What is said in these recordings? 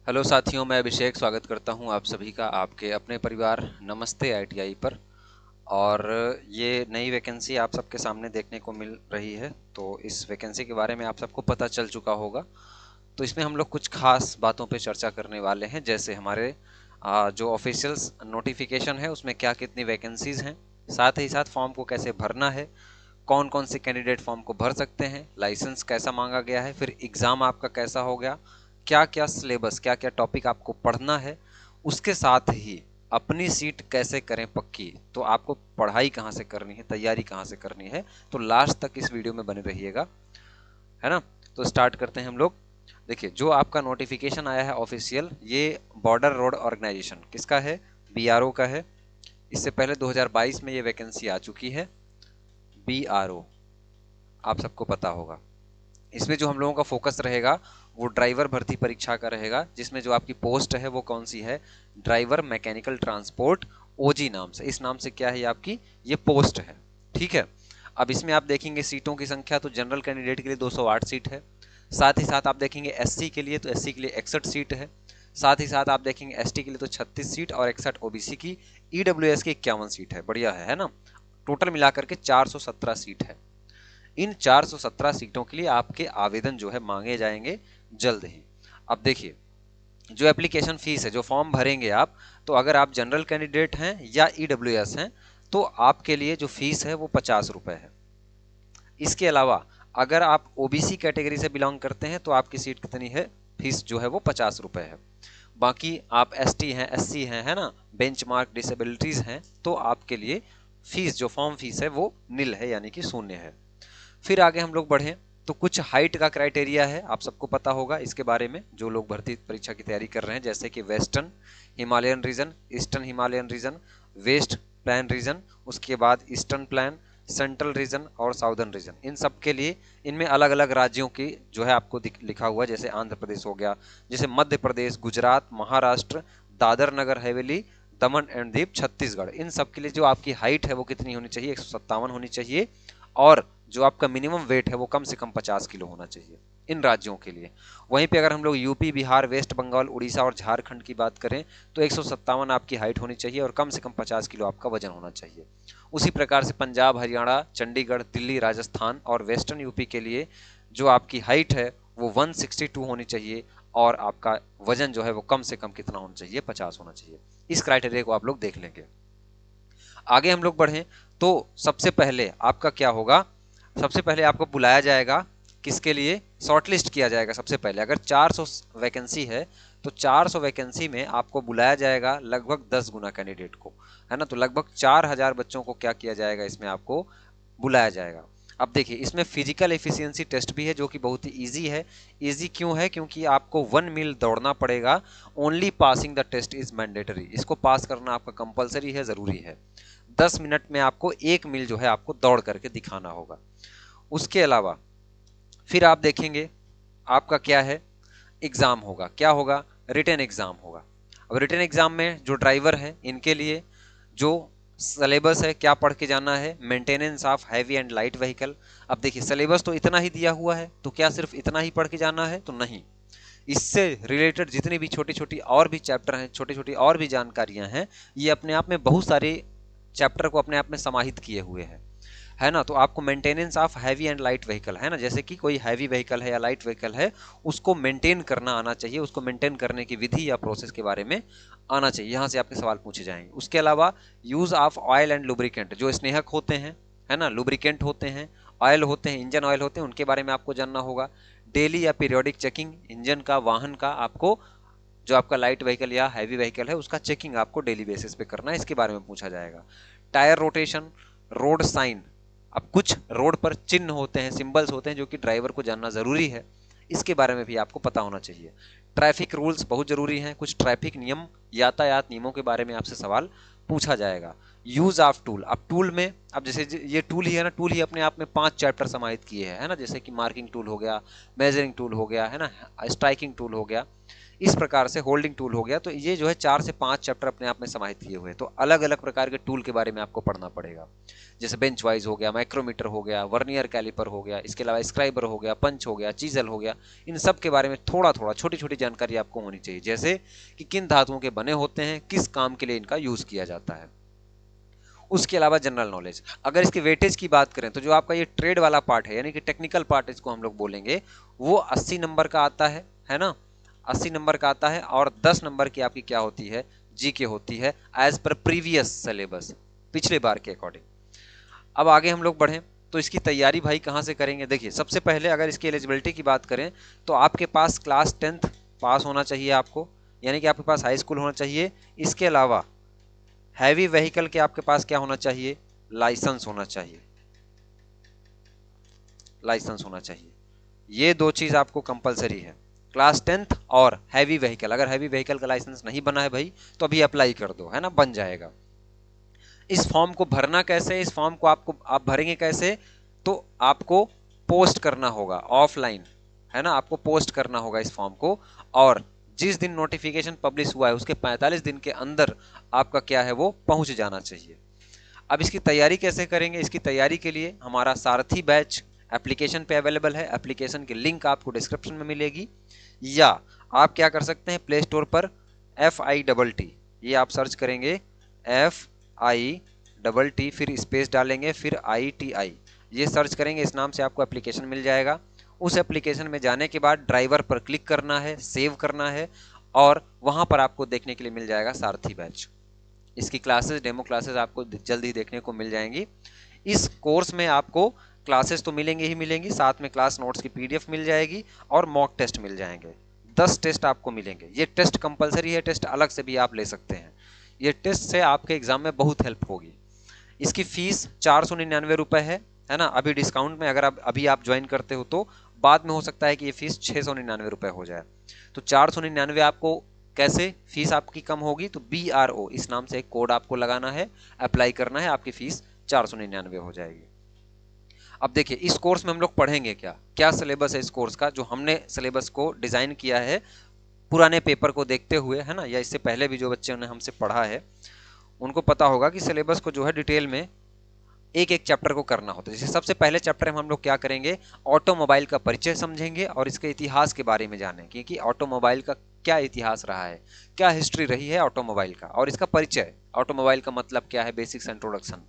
Hello साथियों, मैं अभिषेक स्वागत करता हूं आप सभी का आपके अपने परिवार नमस्ते आईटीआई पर। और ये नई वैकेंसी आप सबके सामने देखने को मिल रही है, तो इस वैकेंसी के बारे में आप सबको पता चल चुका होगा। तो इसमें हम लोग कुछ खास बातों पे चर्चा करने वाले हैं, जैसे हमारे जो ऑफिशियल नोटिफिकेशन है उसमें क्या कितनी वैकेंसीज हैं, साथ ही साथ फॉर्म को कैसे भरना है, कौन कौन से कैंडिडेट फॉर्म को भर सकते हैं, लाइसेंस कैसा मांगा गया है, फिर एग्जाम आपका कैसा हो गया, क्या क्या सिलेबस, क्या क्या टॉपिक आपको पढ़ना है, उसके साथ ही अपनी सीट कैसे करें पक्की। तो आपको पढ़ाई कहाँ से करनी है, तैयारी कहाँ से करनी है, तो लास्ट तक इस वीडियो में बने रहिएगा, है ना। तो स्टार्ट करते हैं हम लोग। देखिए, जो आपका नोटिफिकेशन आया है ऑफिशियल, ये बॉर्डर रोड ऑर्गेनाइजेशन किसका है, बीआरओ का है। इससे पहले 2022 में ये वैकेंसी आ चुकी है, बीआरओ, आप सबको पता होगा। इसमें जो हम लोगों का फोकस रहेगा वो ड्राइवर भर्ती परीक्षा का रहेगा, जिसमें जो आपकी पोस्ट है वो कौन सी है, ड्राइवर मैकेनिकल ट्रांसपोर्ट, ओजी नाम से। इस नाम से क्या है, ये आपकी ये पोस्ट है, ठीक है। अब इसमें आप देखेंगे सीटों की संख्या, तो जनरल कैंडिडेट के लिए 208 सीट है। साथ ही साथ आप देखेंगे एससी के लिए, तो एससी के लिए 61 सीट है। साथ ही साथ आप देखेंगे एसटी के लिए तो 36 सीट और 61 ओबीसी की, ईडब्ल्यूएस की 51 सीट है। बढ़िया है ना। टोटल मिलाकर के 417 सीट है। इन 417 सीटों के लिए आपके आवेदन जो है मांगे जाएंगे जल्द ही। अब देखिए, जो एप्लीकेशन फीस है, जो फॉर्म भरेंगे आप, तो अगर आप जनरल कैंडिडेट हैं या ईडब्ल्यूएस हैं तो आपके लिए जो फीस है वो 50 रुपए है। इसके अलावा अगर आप ओबीसी कैटेगरी से बिलोंग करते हैं तो आपकी सीट कितनी है, फीस जो है वो 50 रुपए है। बाकी आप एसटी हैं, एससी हैं, है ना, बेंचमार्क डिसेबिलिटीज हैं, तो आपके लिए फीस, जो फॉर्म फीस है वो निल है, यानी कि शून्य है। फिर आगे हम लोग बढ़ें तो कुछ हाइट का क्राइटेरिया है, आप सबको पता होगा इसके बारे में, जो लोग भर्ती परीक्षा की तैयारी कर रहे हैं, जैसे कि western Himalayan region, eastern Himalayan region, west plain region, उसके बाद ईस्टर्न प्लान, सेंट्रल रीजन और साउदर्न रीजन। इन सब के लिए इनमें अलग अलग राज्यों की जो है आपको लिखा हुआ है, जैसे आंध्र प्रदेश हो गया, जैसे मध्य प्रदेश, गुजरात, महाराष्ट्र, दादर नगर हवेली, दमन एंड दीप, छत्तीसगढ़। इन सब के लिए जो आपकी हाइट है वो कितनी होनी चाहिए, 157 होनी चाहिए। और जो आपका मिनिमम वेट है वो कम से कम 50 किलो होना चाहिए इन राज्यों के लिए। वहीं पे अगर हम लोग यूपी, बिहार, वेस्ट बंगाल, उड़ीसा और झारखंड की बात करें तो 157 आपकी हाइट होनी चाहिए और कम से कम 50 किलो आपका वजन होना चाहिए। उसी प्रकार से पंजाब, हरियाणा, चंडीगढ़, दिल्ली, राजस्थान और वेस्टर्न यूपी के लिए जो आपकी हाइट है वो 162 होनी चाहिए और आपका वजन जो है वो कम से कम कितना होना चाहिए, 50 होना चाहिए। इस क्राइटेरिया को आप लोग देख लेंगे। आगे हम लोग बढ़ें तो सबसे पहले आपका क्या होगा, सबसे पहले आपको बुलाया जाएगा, किसके लिए, शॉर्टलिस्ट किया जाएगा। सबसे पहले अगर 400 वैकेंसी है तो 400 वैकेंसी में आपको बुलाया जाएगा लगभग 10 गुना कैंडिडेट को, है ना। तो लगभग 4000 बच्चों को क्या किया जाएगा, इसमें आपको बुलाया जाएगा। अब देखिए, इसमें फिजिकल एफिशिएंसी टेस्ट भी है, जो कि बहुत ही इजी है। इजी क्यों है, क्योंकि आपको 1 मील दौड़ना पड़ेगा। Only passing the test is mandatory, इसको पास करना आपका कंपलसरी है, जरूरी है। 10 मिनट में आपको 1 मील जो है आपको दौड़ करके दिखाना होगा। उसके अलावा फिर आप देखेंगे आपका क्या है, एग्जाम होगा। क्या होगा, रिटन एग्जाम होगा। अब रिटन एग्जाम में जो ड्राइवर है इनके लिए जो सिलेबस है, क्या पढ़ के जाना है, maintenance of heavy and light vehicle. अब देखिए, सिलेबस तो इतना ही दिया हुआ है, तो क्या सिर्फ इतना ही पढ़ के जाना है, तो नहीं। इससे रिलेटेड जितनी भी छोटी छोटी और भी चैप्टर हैं, छोटी छोटी और भी जानकारियां हैं, ये अपने आप में बहुत सारे चैप्टर को अपने आप में समाहित किए हुए हैं, है ना। तो आपको maintenance of heavy and light vehicle, है ना, जैसे कि कोई हैवी व्हीकल है या लाइट व्हीकल है, उसको मेंटेन करना आना चाहिए, उसको मेंटेन करने की विधि या प्रोसेस के बारे में आना चाहिए। यहाँ से आपके सवाल पूछे जाएंगे। उसके अलावा use of oil and lubricant, जो स्नेहक होते हैं, है ना, लुब्रिकेंट होते हैं, ऑयल होते हैं, इंजन ऑयल होते हैं, उनके बारे में आपको जानना होगा। डेली या पीरियोडिक चेकिंग इंजन का, वाहन का, आपको जो आपका लाइट व्हीकल या हैवी व्हीकल है उसका चेकिंग आपको डेली बेसिस पे करना है, इसके बारे में पूछा जाएगा। टायर रोटेशन, रोड साइन, अब कुछ रोड पर चिन्ह होते हैं, सिंबल्स होते हैं, जो कि ड्राइवर को जानना जरूरी है, इसके बारे में भी आपको पता होना चाहिए। ट्रैफिक रूल्स बहुत जरूरी हैं, कुछ ट्रैफिक नियम, यातायात नियमों के बारे में आपसे सवाल पूछा जाएगा। यूज ऑफ टूल, अब टूल में, अब जैसे ये टूल ही है ना, टूल ही अपने आप में 5 चैप्टर समाहित किए हैं, है ना, जैसे कि मार्किंग टूल हो गया, मेजरिंग टूल हो गया, है ना, स्ट्राइकिंग टूल हो गया। इस प्रकार से होल्डिंग टूल हो गया। तो ये जो है 4 से 5 चैप्टर अपने आप में समाहित किए हुए हैं। तो अलग अलग प्रकार के टूल के बारे में आपको पढ़ना पड़ेगा, जैसे बेंच वाइज हो गया, माइक्रोमीटर हो गया, वर्नियर कैलिपर हो गया, इसके अलावा स्क्राइबर हो गया, पंच हो गया, चीजल हो गया। इन सब के बारे में थोड़ा थोड़ा छोटी छोटी जानकारी आपको होनी चाहिए, जैसे कि किन धातुओं के बने होते हैं, किस काम के लिए इनका यूज किया जाता है। उसके अलावा जनरल नॉलेज, अगर इसके वेटेज की बात करें तो जो आपका ये ट्रेड वाला पार्ट है, यानी कि टेक्निकल पार्ट इसको हम लोग बोलेंगे, वो 80 नंबर का आता है ना, 80 नंबर का आता है। और 10 नंबर की आपकी क्या होती है, जीके होती है, एज पर प्रीवियस सिलेबस, पिछले बार के अकॉर्डिंग। अब आगे हम लोग बढ़ें तो इसकी तैयारी भाई कहाँ से करेंगे। देखिए, सबसे पहले अगर इसकी एलिजिबिलिटी की बात करें तो आपके पास क्लास 10th पास होना चाहिए आपको, यानी कि आपके पास हाई स्कूल होना चाहिए। इसके अलावा हैवी व्हीकल के आपके पास क्या होना चाहिए, लाइसेंस होना चाहिए, लाइसेंस होना चाहिए। ये दो चीज आपको कंपलसरी है, क्लास 10th और हैवी व्हीकल। अगर हैवी व्हीकल का लाइसेंस नहीं बना है भाई तो अभी अप्लाई कर दो, है ना, बन जाएगा। इस फॉर्म को भरना कैसे, इस फॉर्म को आप भरेंगे कैसे, तो आपको पोस्ट करना होगा ऑफलाइन, है ना, आपको पोस्ट करना होगा इस फॉर्म को। और जिस दिन नोटिफिकेशन पब्लिश हुआ है उसके 45 दिन के अंदर आपका क्या है वो पहुंच जाना चाहिए। अब इसकी तैयारी कैसे करेंगे, इसकी तैयारी के लिए हमारा सारथी बैच एप्लीकेशन पे अवेलेबल है। एप्लीकेशन की लिंक आपको डिस्क्रिप्शन में मिलेगी, या आप क्या कर सकते हैं, प्ले स्टोर पर FITT ये आप सर्च करेंगे, FITT फिर स्पेस डालेंगे, फिर ITI ये सर्च करेंगे, इस नाम से आपको एप्लीकेशन मिल जाएगा। उस एप्लीकेशन में जाने के बाद ड्राइवर पर क्लिक करना है, सेव करना है, और वहां पर आपको देखने के लिए मिल जाएगा सारथी बैच। इसकी क्लासेस, डेमो क्लासेस आपको जल्द ही देखने को मिल जाएंगी। इस कोर्स में आपको क्लासेस तो मिलेंगे ही मिलेंगी, साथ में क्लास नोट्स की PDF मिल जाएगी और मॉक टेस्ट मिल जाएंगे। 10 टेस्ट आपको मिलेंगे। ये टेस्ट कंपलसरी है, टेस्ट अलग से भी आप ले सकते हैं। ये टेस्ट से आपके एग्जाम में बहुत हेल्प होगी। इसकी फीस 499 रुपए है ना, अभी डिस्काउंट में अगर अभी आप ज्वाइन करते हो तो बाद में हो सकता है कि ये फीस 699 रुपए हो जाए। तो 499 आपको कैसे फीस आपकी कम होगी, तो BRO इस नाम से एक कोड आपको लगाना है, अप्लाई करना है, आपकी फीस 499 हो जाएगी। अब देखिए, इस कोर्स में हम लोग पढ़ेंगे क्या क्या सिलेबस है इस कोर्स का, जो हमने सिलेबस को डिजाइन किया है पुराने पेपर को देखते हुए, है ना, या इससे पहले भी जो बच्चों ने हमसे पढ़ा है उनको पता होगा कि सिलेबस को जो है डिटेल में एक एक चैप्टर को करना होता है। जैसे सबसे पहले चैप्टर में हम लोग क्या करेंगे, ऑटोमोबाइल का परिचय समझेंगे और इसके इतिहास के बारे में जानेंगे कि ऑटोमोबाइल का क्या इतिहास रहा है, क्या हिस्ट्री रही है ऑटोमोबाइल का, और इसका परिचय, ऑटोमोबाइल का मतलब क्या है, बेसिक्स इंट्रोडक्शन।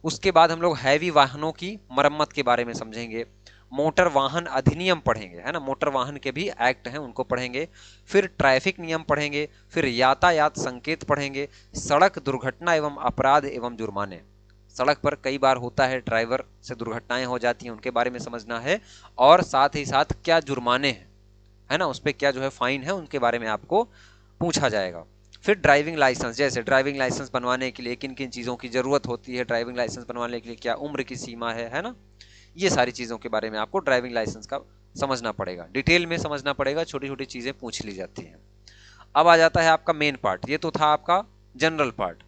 उसके बाद हम लोग हैवी वाहनों की मरम्मत के बारे में समझेंगे, मोटर वाहन अधिनियम पढ़ेंगे, है ना, मोटर वाहन के भी एक्ट हैं उनको पढ़ेंगे, फिर ट्रैफिक नियम पढ़ेंगे, फिर यातायात संकेत पढ़ेंगे, सड़क दुर्घटना एवं अपराध एवं जुर्माने, सड़क पर कई बार होता है ड्राइवर से दुर्घटनाएं हो जाती हैं, उनके बारे में समझना है, और साथ ही साथ क्या जुर्माने हैं, है ना, उस पर क्या जो है फाइन है, उनके बारे में आपको पूछा जाएगा। फिर ड्राइविंग लाइसेंस, जैसे ड्राइविंग लाइसेंस बनवाने के लिए किन किन चीज़ों की ज़रूरत होती है, ड्राइविंग लाइसेंस बनवाने के लिए क्या उम्र की सीमा है ना, ये सारी चीज़ों के बारे में आपको ड्राइविंग लाइसेंस का समझना पड़ेगा, डिटेल में समझना पड़ेगा, छोटी छोटी चीज़ें पूछ ली जाती हैं। अब आ जाता है आपका मेन पार्ट, ये तो था आपका जनरल पार्ट।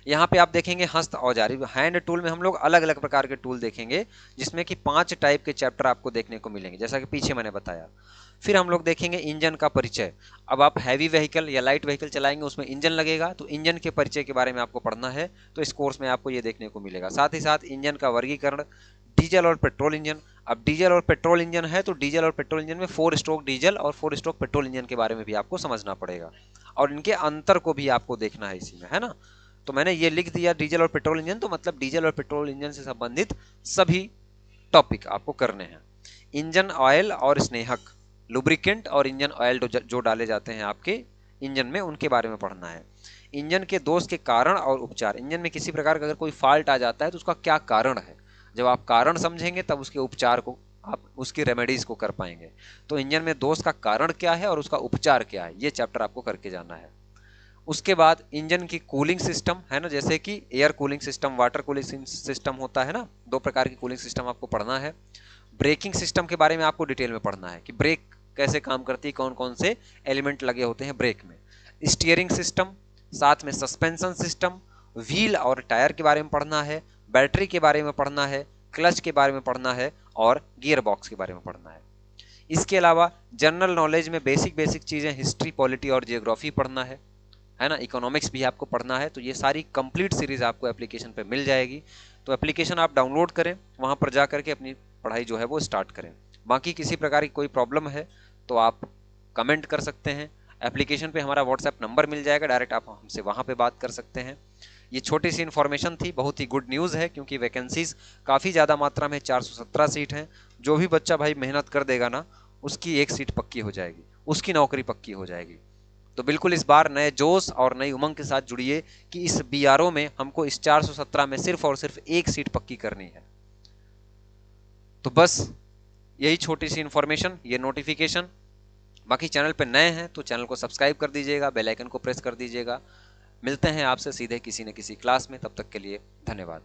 यहाँ पे आप देखेंगे हस्त औजार, हैंड टूल में हम लोग अलग अलग प्रकार के टूल देखेंगे, जिसमें कि 5 टाइप के चैप्टर आपको देखने को मिलेंगे, जैसा कि पीछे मैंने बताया। फिर हम लोग देखेंगे इंजन का परिचय। अब आप हैवी व्हीकल या लाइट व्हीकल चलाएंगे, उसमें इंजन लगेगा, तो इंजन के परिचय के बारे में आपको पढ़ना है, तो इस कोर्स में आपको ये देखने को मिलेगा। साथ ही साथ इंजन का वर्गीकरण, डीजल और पेट्रोल इंजन। अब डीजल और पेट्रोल इंजन है तो डीजल और पेट्रोल इंजन में 4 स्ट्रोक डीजल और 4 स्ट्रोक पेट्रोल इंजन के बारे में भी आपको समझना पड़ेगा, और इनके अंतर को भी आपको देखना है इसी में, है ना। तो मैंने ये लिख दिया डीजल और पेट्रोल इंजन, तो मतलब डीजल और पेट्रोल इंजन से संबंधित सभी टॉपिक आपको करने हैं। इंजन ऑयल और स्नेहक, लुब्रिकेंट और इंजन ऑयल जो डाले जाते हैं आपके इंजन में, उनके बारे में पढ़ना है। इंजन के दोष के कारण और उपचार, इंजन में किसी प्रकार का अगर कोई फॉल्ट आ जाता है तो उसका क्या कारण है, जब आप कारण समझेंगे तब उसके उपचार को, आप उसकी रेमेडीज को कर पाएंगे। तो इंजन में दोष का कारण क्या है और उसका उपचार क्या है, ये चैप्टर आपको करके जाना है। उसके बाद इंजन की कूलिंग सिस्टम, है ना, जैसे कि air cooling system, water cooling system होता है ना, 2 प्रकार की कूलिंग सिस्टम आपको पढ़ना है। ब्रेकिंग सिस्टम के बारे में आपको डिटेल में पढ़ना है कि ब्रेक कैसे काम करती है, कौन कौन से एलिमेंट लगे होते हैं ब्रेक में। स्टीयरिंग सिस्टम, साथ में सस्पेंशन सिस्टम, व्हील और टायर के बारे में पढ़ना है, बैटरी के बारे में पढ़ना है, क्लच के बारे में पढ़ना है, और गियर बॉक्स के बारे में पढ़ना है। इसके अलावा जनरल नॉलेज में बेसिक बेसिक चीज़ें, हिस्ट्री, पॉलिटी और जियोग्राफी पढ़ना है ना, इकोनॉमिक्स भी आपको पढ़ना है। तो ये सारी कंप्लीट सीरीज आपको एप्लीकेशन पे मिल जाएगी। तो एप्लीकेशन आप डाउनलोड करें, वहाँ पर जा करके अपनी पढ़ाई जो है वो स्टार्ट करें। बाकी किसी प्रकार की कोई प्रॉब्लम है तो आप कमेंट कर सकते हैं। एप्लीकेशन पे हमारा व्हाट्सएप नंबर मिल जाएगा, डायरेक्ट आप हमसे वहाँ पे बात कर सकते हैं। ये छोटी सी इन्फॉर्मेशन थी, बहुत ही गुड न्यूज़ है, क्योंकि वैकेंसीज काफ़ी ज़्यादा मात्रा में 417 सीट हैं। जो भी बच्चा भाई मेहनत कर देगा ना, उसकी एक सीट पक्की हो जाएगी, उसकी नौकरी पक्की हो जाएगी। तो बिल्कुल इस बार नए जोश और नई उमंग के साथ जुड़िए कि इस बीआरओ में हमको इस 417 में सिर्फ और सिर्फ एक सीट पक्की करनी है। तो बस यही छोटी सी इन्फॉर्मेशन, ये नोटिफिकेशन। बाकी चैनल पे नए हैं तो चैनल को सब्सक्राइब कर दीजिएगा, बेल आइकन को प्रेस कर दीजिएगा। मिलते हैं आपसे सीधे किसी न किसी क्लास में, तब तक के लिए धन्यवाद।